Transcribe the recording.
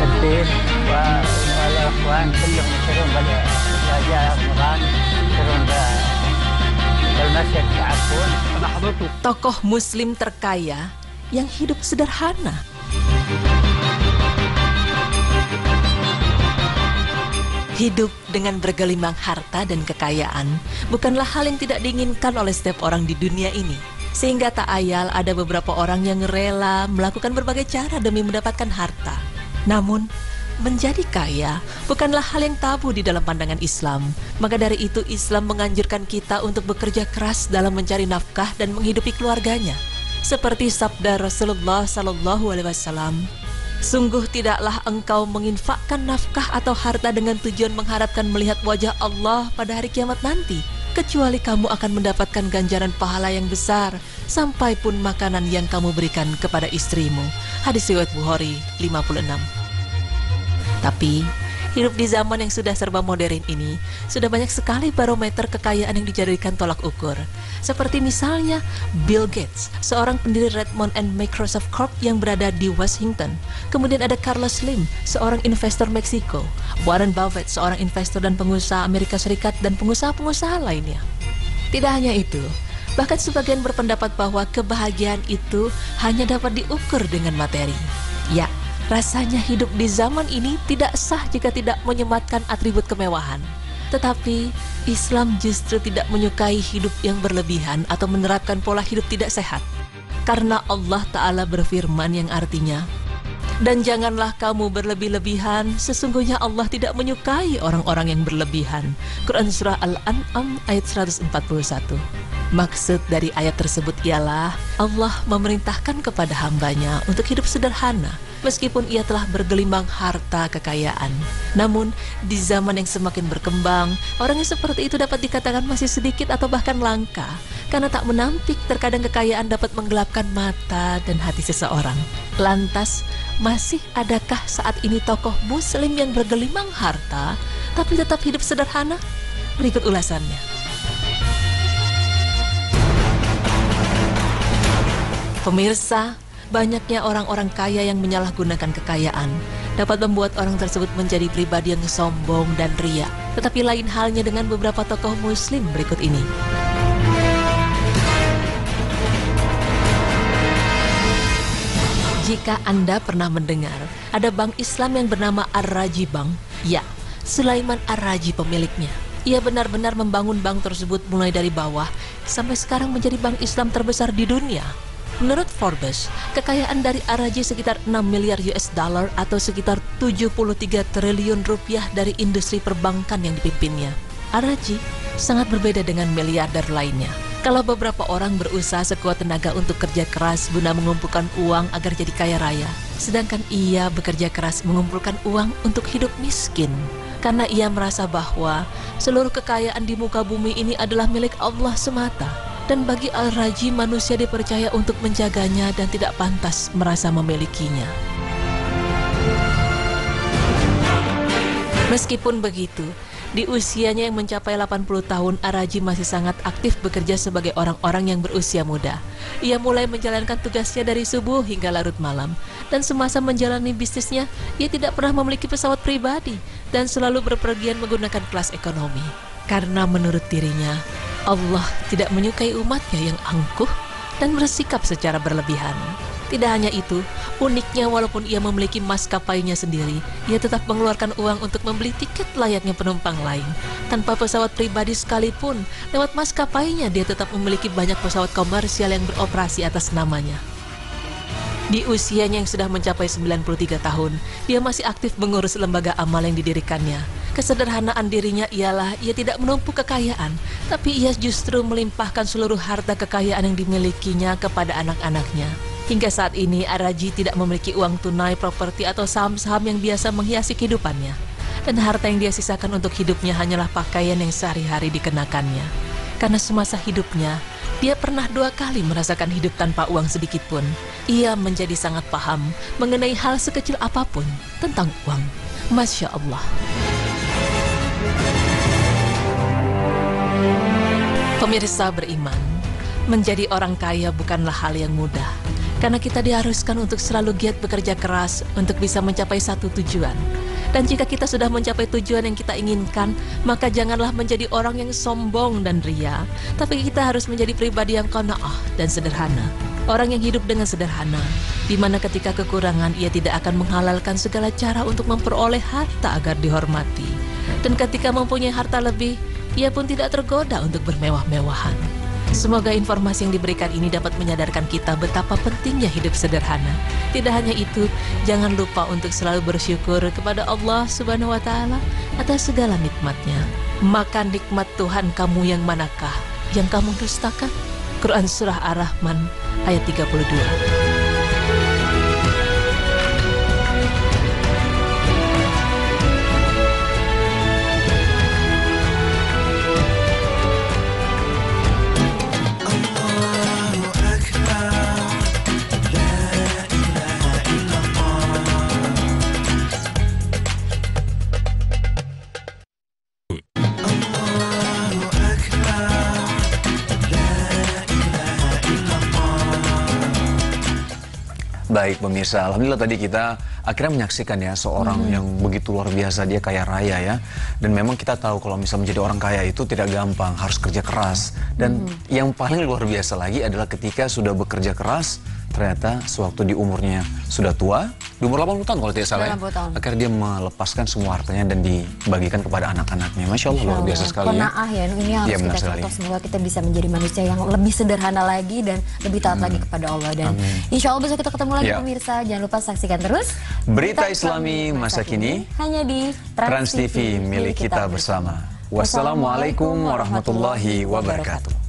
التدبير والإخوان كلهم يسيرون بجاء رمضان يسيرون بالمسجد يعرفون. Tokoh muslim terkaya yang hidup sederhana. Hidup dengan bergelimang harta dan kekayaan bukanlah hal yang tidak diinginkan oleh setiap orang di dunia ini. Sehingga tak ayal ada beberapa orang yang rela melakukan berbagai cara demi mendapatkan harta. Namun, menjadi kaya bukanlah hal yang tabu di dalam pandangan Islam. Maka dari itu Islam menganjurkan kita untuk bekerja keras dalam mencari nafkah dan menghidupi keluarganya. Seperti sabda Rasulullah SAW, sungguh tidaklah engkau menginfakkan nafkah atau harta dengan tujuan mengharapkan melihat wajah Allah pada hari kiamat nanti, kecuali kamu akan mendapatkan ganjaran pahala yang besar, sampai pun makanan yang kamu berikan kepada istrimu. Hadis riwayat Bukhari 56. Tapi, hidup di zaman yang sudah serba modern ini, sudah banyak sekali barometer kekayaan yang dijadikan tolak ukur. Seperti misalnya Bill Gates, seorang pendiri Redmond and Microsoft Corp yang berada di Washington. Kemudian ada Carlos Slim, seorang investor Meksiko. Warren Buffett, seorang investor dan pengusaha Amerika Serikat, dan pengusaha-pengusaha lainnya. Tidak hanya itu, bahkan sebagian berpendapat bahwa kebahagiaan itu hanya dapat diukur dengan materi. Ya, rasanya hidup di zaman ini tidak sah jika tidak menyematkan atribut kemewahan. Tetapi Islam justru tidak menyukai hidup yang berlebihan atau menerapkan pola hidup tidak sehat. Karena Allah Ta'ala berfirman yang artinya, dan janganlah kamu berlebih-lebihan, sesungguhnya Allah tidak menyukai orang-orang yang berlebihan. Quran Surah Al-An'am ayat 141. Maksud dari ayat tersebut ialah Allah memerintahkan kepada hambanya untuk hidup sederhana, meskipun ia telah bergelimang harta kekayaan. Namun, di zaman yang semakin berkembang, orang yang seperti itu dapat dikatakan masih sedikit atau bahkan langka, karena tak menampik terkadang kekayaan dapat menggelapkan mata dan hati seseorang. Lantas, masih adakah saat ini tokoh muslim yang bergelimang harta, tapi tetap hidup sederhana? Berikut ulasannya. Pemirsa, banyaknya orang-orang kaya yang menyalahgunakan kekayaan dapat membuat orang tersebut menjadi pribadi yang sombong dan riya. Tetapi lain halnya dengan beberapa tokoh muslim berikut ini. Jika Anda pernah mendengar ada bank Islam yang bernama Ar-Raji Bank, ya, Sulaiman Ar-Raji pemiliknya. Ia benar-benar membangun bank tersebut mulai dari bawah sampai sekarang menjadi bank Islam terbesar di dunia. Menurut Forbes, kekayaan dari Ar-Raji sekitar 6 miliar US dollar atau sekitar 73 triliun rupiah dari industri perbankan yang dipimpinnya. Ar-Raji sangat berbeda dengan miliarder lainnya. Kalau beberapa orang berusaha sekuat tenaga untuk kerja keras guna mengumpulkan uang agar jadi kaya raya, sedangkan ia bekerja keras mengumpulkan uang untuk hidup miskin. Karena ia merasa bahwa seluruh kekayaan di muka bumi ini adalah milik Allah semata. Dan bagi Ar-Raji manusia dipercaya untuk menjaganya dan tidak pantas merasa memilikinya. Meskipun begitu, di usianya yang mencapai 80 tahun, Ar-Raji masih sangat aktif bekerja sebagai orang-orang yang berusia muda. Ia mulai menjalankan tugasnya dari subuh hingga larut malam. Dan semasa menjalani bisnisnya, ia tidak pernah memiliki pesawat pribadi dan selalu berpergian menggunakan kelas ekonomi. Karena menurut dirinya, Allah tidak menyukai umatnya yang angkuh dan bersikap secara berlebihan. Tidak hanya itu, uniknya walaupun ia memiliki maskapainya sendiri, ia tetap mengeluarkan uang untuk membeli tiket layaknya penumpang lain. Tanpa pesawat pribadi sekalipun, lewat maskapainya dia tetap memiliki banyak pesawat komersial yang beroperasi atas namanya. Di usianya yang sudah mencapai 93 tahun, dia masih aktif mengurus lembaga amal yang didirikannya. Kesederhanaan dirinya ialah ia tidak menumpuk kekayaan, tapi ia justru melimpahkan seluruh harta kekayaan yang dimilikinya kepada anak-anaknya. Hingga saat ini, Ar-Raji tidak memiliki uang tunai, properti atau saham-saham yang biasa menghiasi kehidupannya. Dan harta yang dia sisakan untuk hidupnya hanyalah pakaian yang sehari-hari dikenakannya. Karena semasa hidupnya, dia pernah 2 kali merasakan hidup tanpa uang sedikit pun. Ia menjadi sangat paham mengenai hal sekecil apapun tentang uang. Masya Allah. Pemirsa beriman, menjadi orang kaya bukanlah hal yang mudah. Karena kita diharuskan untuk selalu giat bekerja keras untuk bisa mencapai satu tujuan. Dan jika kita sudah mencapai tujuan yang kita inginkan, maka janganlah menjadi orang yang sombong dan ria, tapi kita harus menjadi pribadi yang qanaah dan sederhana. Orang yang hidup dengan sederhana, di mana ketika kekurangan ia tidak akan menghalalkan segala cara untuk memperoleh harta agar dihormati. Dan ketika mempunyai harta lebih, ia pun tidak tergoda untuk bermewah-mewahan. Semoga informasi yang diberikan ini dapat menyadarkan kita betapa pentingnya hidup sederhana. Tidak hanya itu, jangan lupa untuk selalu bersyukur kepada Allah Subhanahu wa Ta'ala atas segala nikmatnya. Maka nikmat Tuhan kamu yang manakah yang kamu dustakan? Quran Surah Ar-Rahman ayat 32. Baik pemirsa, alhamdulillah tadi kita akhirnya menyaksikan ya seorang yang begitu luar biasa, dia kaya raya ya. Dan memang kita tahu kalau misalnya menjadi orang kaya itu tidak gampang, harus kerja keras. Dan yang paling luar biasa lagi adalah ketika sudah bekerja keras, ternyata sewaktu di umurnya sudah tua, di umur 80 tahun kalau tidak salah ya, akhirnya dia melepaskan semua hartanya dan dibagikan kepada anak-anaknya. Masya Allah, luar biasa sekali ya. Qanaah ya, ini harus kita contoh. Semoga kita bisa menjadi manusia yang lebih sederhana lagi dan lebih taat lagi kepada Allah. Dan insya Allah besok kita ketemu lagi pemirsa. Jangan lupa saksikan terus Berita Islami Masa Kini hanya di Trans TV milik kita bersama. Wassalamualaikum warahmatullahi wabarakatuh.